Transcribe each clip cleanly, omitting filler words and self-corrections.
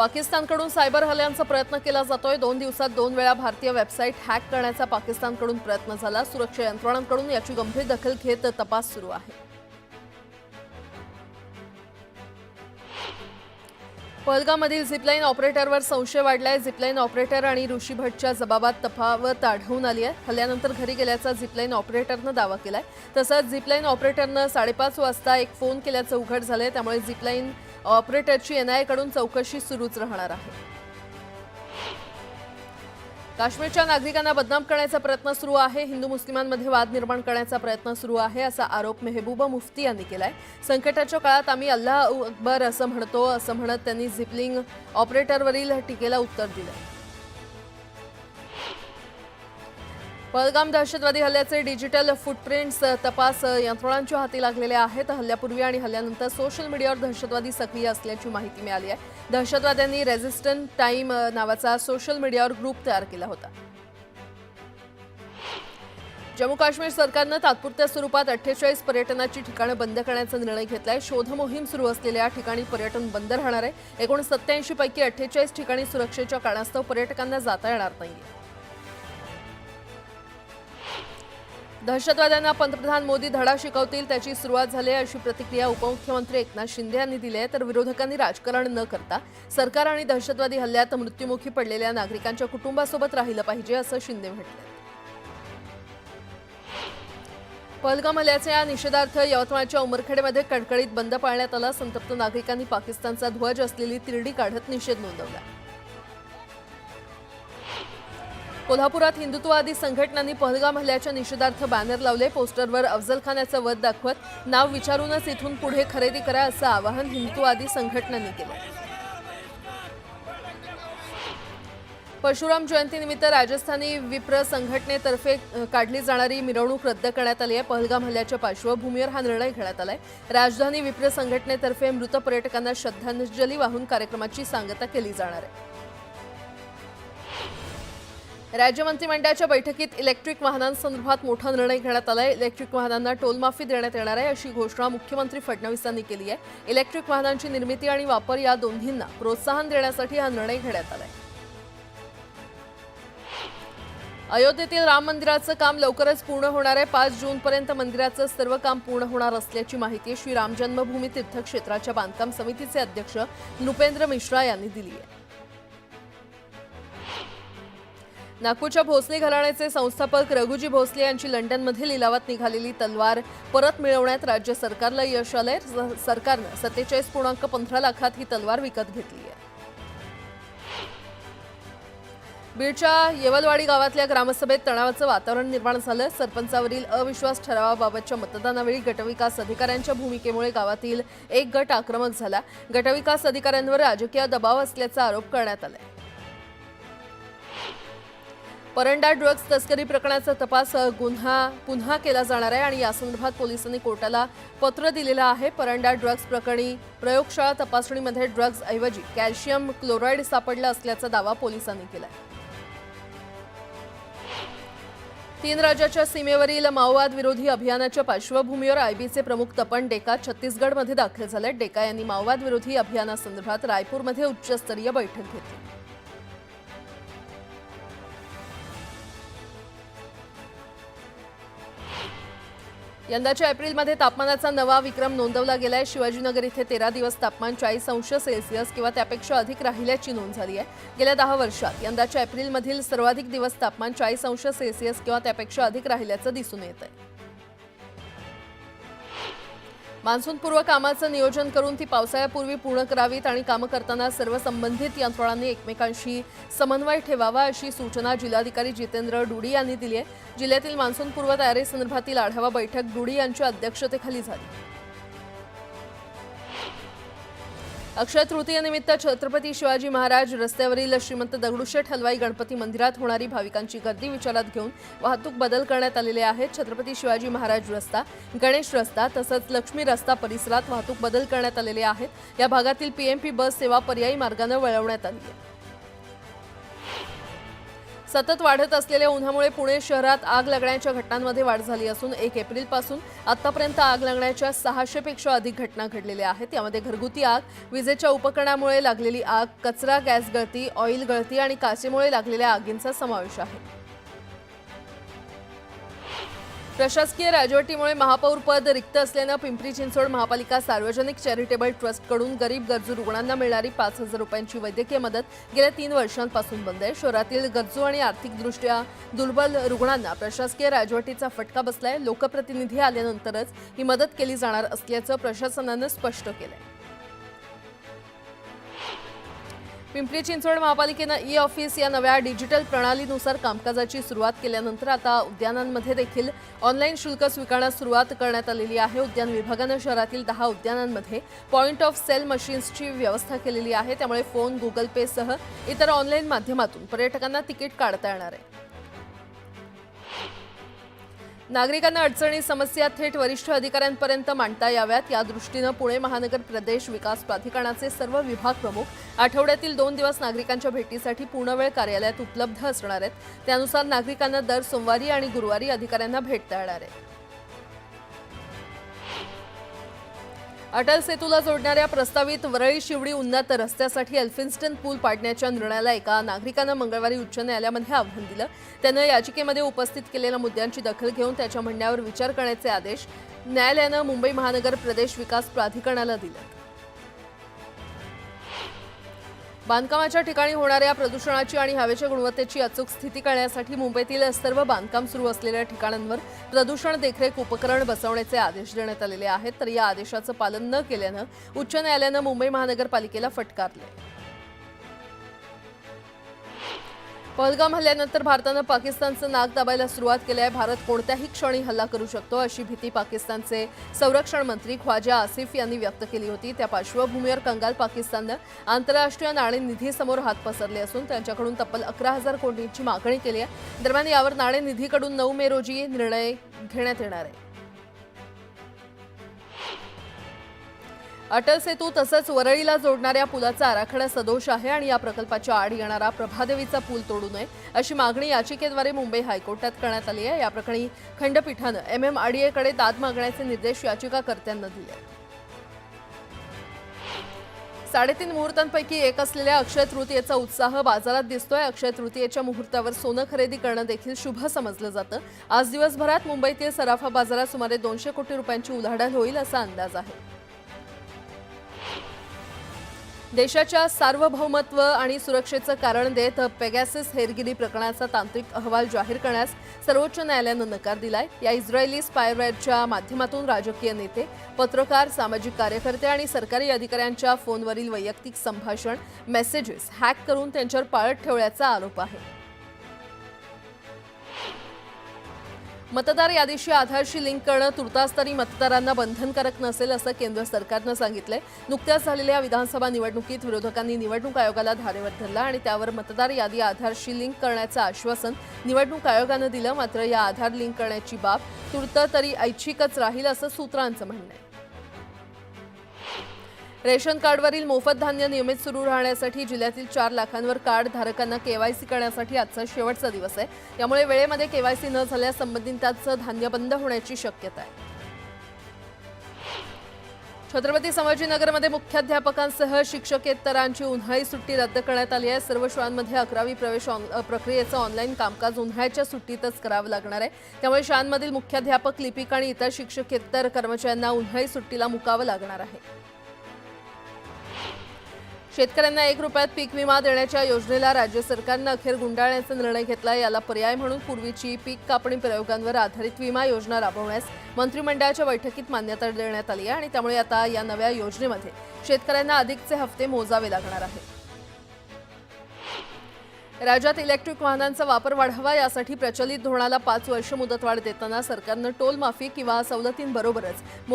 पाकिस्तानकडून सायबर हल्ल्यांचा प्रयत्न केला जातोय। 2 दिवसात 2 वेळा भारतीय वेबसाईट हॅक करण्याचा पाकिस्तानकडून प्रयत्न झाला। सुरक्षा यंत्रणांकडून याची गंभीर दखल घेत तपास सुरू आहे। पहलगाममधील झिपलाईन ऑपरेटरवर संशय वाढलाय। झिपलाईन ऑपरेटर आणि ऋषी भट्टच्या जबाबात तफावत आढळून आली आहे। हल्ल्यानंतर घरी गेल्याचा झिपलाईन ऑपरेटरनं दावा केलाय। तसंच झिपलाईन ऑपरेटरनं 5:30 वाजता एक फोन केल्याचं उघड झालंय। त्यामुळे झिपलाईन ऑपरेटरची एनआयए कडून चौकशी सुरूच राहणार आहे। काश्मीरच्या नागरिकांना बदनाम करण्याचा प्रयत्न सुरू आहे। हिंदू मुस्लिमांमध्ये वाद निर्माण करण्याचा प्रयत्न सुरू आहे असा आरोप मेहबूबा मुफ्ती यांनी केलाय। संकटाच्या काळात आम्ही अल्लाह अकबर असं म्हणतो असं म्हणत त्यांनी झिपलिंग ऑपरेटरवरील टीकेला उत्तर दिलं। पहलगाम दहशतवादी हल्ल्याचे डिजिटल फुटप्रिंट्स तपास यंत्रणांच्या हाती लागलेले आहेत। हल्ल्यापूर्वी आणि हल्ल्यानंतर सोशल मीडियावर दहशतवादी सक्रिय असल्याची माहिती मिळाली आहे। दहशतवाद्यांनी रेझिस्टंट टाइम नावाचा सोशल मीडियावर ग्रुप तयार केला होता। जम्मू काश्मीर सरकारनं तात्पुरत्या स्वरूपात 48 पर्यटनाची ठिकाणं बंद करण्याचा निर्णय घेतलाय। शोध मोहीम सुरू असलेल्या ठिकाणी पर्यटन बंद राहणार आहे। एकूण 87 पैकी 48 ठिकाणी सुरक्षेच्या कारणास्तव पर्यटकांना जाता येणार नाहीये। दहशतवाद्यांना पंतप्रधान मोदी धडा शिकवतील त्याची सुरुवात झाली अशी प्रतिक्रिया उपमुख्यमंत्री एकनाथ शिंदे यांनी दिली आहे। तर विरोधकांनी राजकारण न करता सरकार आणि दहशतवादी हल्ल्यात मृत्युमुखी पडलेल्या नागरिकांच्या कुटुंबासोबत राहिलं पाहिजे असं शिंदे म्हटलं। पहलगाम हल्ल्याच्या निषेधार्थ यवतमाळच्या उमरखेडमध्ये कडकडीत बंद पाळण्यात आला। संतप्त नागरिकांनी पाकिस्तानचा ध्वज असलेली तिरडी काढत निषेध नोंदवला। कोल्हापुरात हिंदुत्ववादी संघटनांनी पहलगाम हल्ल्याच्या निषेधार्थ बॅनर लावले। पोस्टरवर अफजल खान याचं वध दाखवत नाव विचारूनच इथून पुढे खरेदी करा असं आवाहन हिंदुत्ववादी संघटनांनी केलं। परशुराम जयंतीनिमित्त राजस्थानी विप्र संघटनेतर्फे काढली जाणारी मिरवणूक रद्द करण्यात आली आहे। पहलगाम हल्ल्याच्या पार्श्वभूमीवर हा निर्णय घेण्यात आलाय। राजधानी विप्र संघटनेतर्फे मृत पर्यटकांना श्रद्धांजली वाहून कार्यक्रमाची सांगता केली जाणार आहे। राज्य मंत्रिमंडळाच्या बैठकीत इलेक्ट्रिक वाहनांसंदर्भात मोठा निर्णय घेण्यात आलाय। इलेक्ट्रिक वाहनांना टोलमाफी देण्यात येणार आहे अशी घोषणा मुख्यमंत्री फडणवीस यांनी केली आहे। इलेक्ट्रिक वाहनांची निर्मिती आणि वापर या दोन्हींना प्रोत्साहन देण्यासाठी हा निर्णय घेण्यात आलाय। अयोध्येतील राम मंदिराचं काम लवकरच पूर्ण होणार आहे। 5 जूनपर्यंत मंदिराचं सर्व काम पूर्ण होणार असल्याची माहिती श्री राम जन्मभूमी तीर्थक्षेत्राच्या बांधकाम समितीचे अध्यक्ष नृपेंद्र मिश्रा यांनी दिली आहे। नागपूरच्या भोसले घराण्याचे संस्थापक रघुजी भोसले यांची लंडनमध्ये लिलावात निघालेली तलवार परत मिळवण्यात राज्य सरकारला यश आलंय। सरकारनं 47.15 लाखात ही तलवार विकत घेतली आहे। बीडच्या येवलवाडी गावातल्या ग्रामसभेत तणावाचं वातावरण निर्माण झालं। सरपंचावरील अविश्वास ठरावाबाबतच्या मतदानावेळी गटविकास अधिकाऱ्यांच्या भूमिकेमुळे गावातील एक गट आक्रमक झाला। गटविकास अधिकाऱ्यांवर राजकीय दबाव असल्याचा आरोप करण्यात आलाय। परंडा ड्रग्ज तस्करी प्रकरणाचा तपास पुन्हा केला जाणार आहे आणि यासंदर्भात पोलिसांनी कोर्टाला पत्र दिलेलं आहे। परंडा ड्रग्ज प्रकरणी प्रयोगशाळा तपासणीमध्ये ड्रग्ज ऐवजी कॅल्शियम क्लोराईड सापडलं असल्याचा दावा पोलिसांनी केलाय। 3 राज्याच्या सीमेवरील माओवाद विरोधी अभियानाच्या पार्श्वभूमीवर आयबीचे प्रमुख तपन डेका छत्तीसगडमध्ये दाखल झाले। डेका यांनी माओवाद विरोधी अभियानासंदर्भात रायपूरमध्ये उच्चस्तरीय बैठक घेतली। यंदाच्या एप्रिलमध्ये तापमानाचा नवा विक्रम नोंदवला गेलाय। शिवाजीनगर इथे 13 दिवस तापमान 40 अंश सेल्सिअस किंवा त्यापेक्षा अधिक राहिल्याची नोंद झाली आहे। गेल्या 10 वर्षात यंदाच्या एप्रिलमधील सर्वाधिक दिवस तापमान 40 अंश सेल्सिअस किंवा त्यापेक्षा अधिक राहिल्याचं दिसून येत आहे। मान्सूनपूर्व कामाचं नियोजन करून ती पावसाळ्यापूर्वी पूर्ण करावीत आणि कामं करताना सर्व संबंधित यंत्रणांनी एकमेकांशी समन्वय ठेवावा अशी सूचना जिल्हाधिकारी जितेंद्र डुडी यांनी दिली आहे। जिल्ह्यातील मान्सूनपूर्व तयारीसंदर्भातील आढावा बैठक डुडी यांच्या अध्यक्षतेखाली झाली। अक्षय तृतीयेनिमित्त छत्रपती शिवाजी महाराज रस्त्यावरील श्रीमंत दगडूशेठ हलवाई गणपती मंदिरात होणारी भाविकांची गर्दी विचारात घेऊन वाहतूक बदल करण्यात आलेले आहेत। छत्रपती शिवाजी महाराज रस्ता, गणेश रस्ता तसंच लक्ष्मी रस्ता परिसरात वाहतूक बदल करण्यात आलेले आहेत। या भागातील पीएमपी बस सेवा पर्यायी मार्गाने वळवण्यात आली आहे। सतत वाढत असलेल्या उन्हामुळे पुणे शहरात आग लागण्याच्या घटनांमध्ये वाढ झाली असून 1 एप्रिलपासून आतापर्यंत आग लागण्याच्या 600 पेक्षा अधिक घटना घडलेल्या आहेत। यामध्ये घरगुती आग, विजेच्या उपकरणामुळे लागलेली आग, कचरा गॅस गळती, ऑइल गळती आणि काचेमुळे लागलेल्या आगींचा समावेश आहे। प्रशासकीय राजवटीमुळे महापौर पद रिक्त असल्याने पिंपरी चिंचवड महापालिका सार्वजनिक चॅरिटेबल ट्रस्टकडून गरीब गरजू रुग्णांना मिळणारी 5,000 रुपयांची वैद्यकीय मदत गेल्या 3 वर्षांपासून बंद आहे। शहरातील गरजू आणि आर्थिकदृष्ट्या दुर्बल रुग्णांना प्रशासकीय राजवटीचा फटका बसलाय। लोकप्रतिनिधी आल्यानंतरच ही मदत केली जाणार असल्याचं प्रशासनानं स्पष्ट केलंय। पिंपरी चिंचवड महापालिकेनं ई-ऑफिस या नव्या डिजिटल प्रणालीनुसार कामकाजाची सुरुवात केल्यानंतर आता उद्यानांमध्ये देखील ऑनलाईन शुल्क स्वीकारण्यास सुरुवात करण्यात आलेली आहे। उद्यान विभागानं शहरातील 10 उद्यानांमध्ये पॉइंट ऑफ सेल मशीन्सची व्यवस्था केलेली आहे। त्यामुळे फोन, गुगल पे सह इतर ऑनलाईन माध्यमातून पर्यटकांना तिकीट काढता येणार आहे। नागरिकांना अडचणी, समस्या थेट वरिष्ठ अधिकाऱ्यांपर्यंत मांडता याव्यात या दृष्टीनं पुणे महानगर प्रदेश विकास प्राधिकरणाचे सर्व विभाग प्रमुख आठवड्यातील 2 दिवस नागरिकांच्या भेटीसाठी पूर्णवेळ कार्यालयात उपलब्ध असणार आहेत। त्यानुसार नागरिकांना दर सोमवारी आणि गुरुवारी अधिकाऱ्यांना भेटता येणार आहे। अटल सेतूला जोडणाऱ्या प्रस्तावित वरळी शिवडी उन्नत रस्त्यासाठी एल्फिन्स्टन पूल पाडण्याच्या निर्णयाला एका नागरिकानं मंगळवारी उच्च न्यायालयामध्ये आव्हान दिलं। त्यानं याचिकेमध्ये उपस्थित केलेल्या मुद्द्यांची दखल घेऊन त्याच्या म्हणण्यावर विचार करण्याचे आदेश न्यायालयानं मुंबई महानगर प्रदेश विकास प्राधिकरणाला दिले। बांधकामाच्या ठिकाणी होणाऱ्या प्रदूषणाची आणि हवेच्या गुणवत्तेची अचूक स्थिती कळण्यासाठी मुंबईतील सर्व बांधकाम सुरू असलेल्या ठिकाणांवर प्रदूषण देखरेख उपकरण बसवण्याचे आदेश देण्यात आलेले आहेत। तर या आदेशाचं पालन न केल्यानं उच्च न्यायालयानं मुंबई महानगरपालिकेला फटकारले। पहलगाम हल्ल्यानंतर भारतानं पाकिस्तानचं नाक दाबायला सुरुवात केली आहे। भारत कोणत्याही क्षणी हल्ला करू शकतो अशी भीती पाकिस्तानचे संरक्षण मंत्री ख्वाजा आसिफ यांनी व्यक्त केली होती। त्या पार्श्वभूमीवर कंगाल पाकिस्ताननं आंतरराष्ट्रीय नाणेनिधीसमोर हात पसरले असून त्यांच्याकडून तब्बल 11,000 कोटींची मागणी केली आहे। दरम्यान यावर नाणेनिधीकडून 9 मे रोजी निर्णय घेण्यात येणार आहे। अटल सेतू तसंच वरळीला जोडणाऱ्या पुलाचा आराखडा सदोष आहे आणि या प्रकल्पाच्या आड येणारा प्रभादेवीचा पूल तोडू नये अशी मागणी याचिकेद्वारे मुंबई हायकोर्टात करण्यात आली आहे। या प्रकरणी खंडपीठानं MMRDAकडे दाद मागण्याचे निर्देश याचिकाकर्त्यांना दिले। 3.5 मुहूर्तांपैकी एक असलेल्या अक्षय तृतीयेचा उत्साह बाजारात दिसतोय। अक्षय तृतीयेच्या मुहूर्तावर सोनं खरेदी करणं देखील शुभ समजलं जातं। आज दिवसभरात मुंबईतील सराफा बाजारात सुमारे 200 कोटी रुपयांची उलाढाल होईल असा अंदाज आहे। देशाच्या सार्वभौमत्व आणि सुरक्षेचं कारण देत पेगॅसस हेरगिरी प्रकरणाचा तांत्रिक अहवाल जाहीर करण्यास सर्वोच्च न्यायालयानं नकार दिलाय। या इस्रायली स्पायवेअरच्या माध्यमातून राजकीय नेते, पत्रकार, सामाजिक कार्यकर्ते आणि सरकारी अधिकाऱ्यांच्या फोनवरील वैयक्तिक संभाषण, मेसेजेस हॅक करून त्यांच्यावर पाळत ठेवल्याचा आरोप आहे। मतदार यादीशी आधारशी लिंक करणं तुर्तास तरी मतदारांना बंधनकारक नसेल असं केंद्र सरकारनं सांगितलंय। नुकत्याच झालेल्या विधानसभा निवडणुकीत विरोधकांनी निवडणूक आयोगाला धारेवर धरला आणि त्यावर मतदार यादी आधारशी लिंक करण्याचं आश्वासन निवडणूक आयोगानं दिलं। मात्र या आधार लिंक करण्याची बाब तूर्त तरी ऐच्छिकच राहील असं सूत्रांचं म्हणणं आहे। रेशन कार्डवरील मोफत धान्य नियमित सुरू राहण्यासाठी जिल्ह्यातील 4 लाखांवर कार्ड धारकांना केवायसी करण्यासाठी आजचा शेवटचा दिवस आहे। त्यामुळे वेळेमध्ये केवायसी न झाल्यास संबंधितांचं धान्य बंद होण्याची शक्यता आहे। छत्रपती संभाजीनगरमध्ये मुख्याध्यापकांसह शिक्षकेतरांची उन्हाळी सुट्टी रद्द करण्यात आली आहे। सर्व शाळांमध्ये 11वी प्रवेश प्रक्रियेचं ऑनलाईन कामकाज उन्हाळ्याच्या सुट्टीतच करावं लागणार आहे। त्यामुळे शाळांमधील मुख्याध्यापक, लिपिक आणि इतर शिक्षकेतर कर्मचाऱ्यांना उन्हाळी सुट्टीला मुकावं लागणार आहे। शेतकऱ्यांना 1 रुपयात पीक विमा देण्याच्या योजनेला राज्य सरकारनं अखेर गुंडाळण्याचा निर्णय घेतला। याला पर्याय म्हणून पूर्वीची पीक कापणी प्रयोगांवर आधारित विमा योजना राबवण्यास मंत्रिमंडळाच्या बैठकीत मान्यता देण्यात आली आहे आणि त्यामुळे आता या नव्या योजनेमध्ये शेतकऱ्यांना अधिकचे हप्ते मोजावे लागणार आहेत। राज्यात इलेक्ट्रिक वाहनांचा वापर वाढावा यासाठी प्रचलित धोरणाला 5 वर्ष मुदतवाढ देताना सरकारनं टोल माफी किंवा सवलतींबरोबरच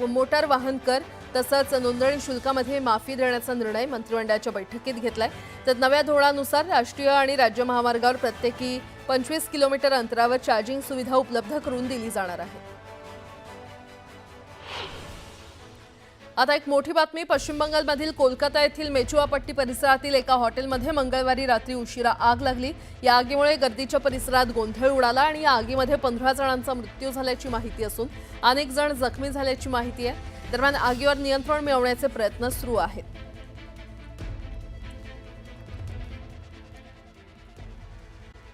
मोटार वाहन कर तसंच नोंदणी शुल्कामध्ये माफी देण्याचा निर्णय मंत्रिमंडळाच्या बैठकीत घेतलाय। तर नव्या धोरणानुसार राष्ट्रीय आणि राज्य महामार्गावर प्रत्येकी 25 किलोमीटर अंतरावर चार्जिंग सुविधा उपलब्ध करून दिली जाणार आहे। आता एक मोठी बातमी. पश्चिम बंगालमधील कोलकाता येथील मेचुआपट्टी परिसरातील एका हॉटेलमध्ये मंगळवारी रात्री उशिरा आग लागली. या आगीमुळे गर्दीच्या परिसरात गोंधळ उडाला आणि या आगीमध्ये 15 जणांचा मृत्यू झाल्याची माहिती असून अनेक जण जखमी झाल्याची माहिती आहे. दरम्यान आगीवर नियंत्रण मिळवण्याचे प्रयत्न सुरू आहेत.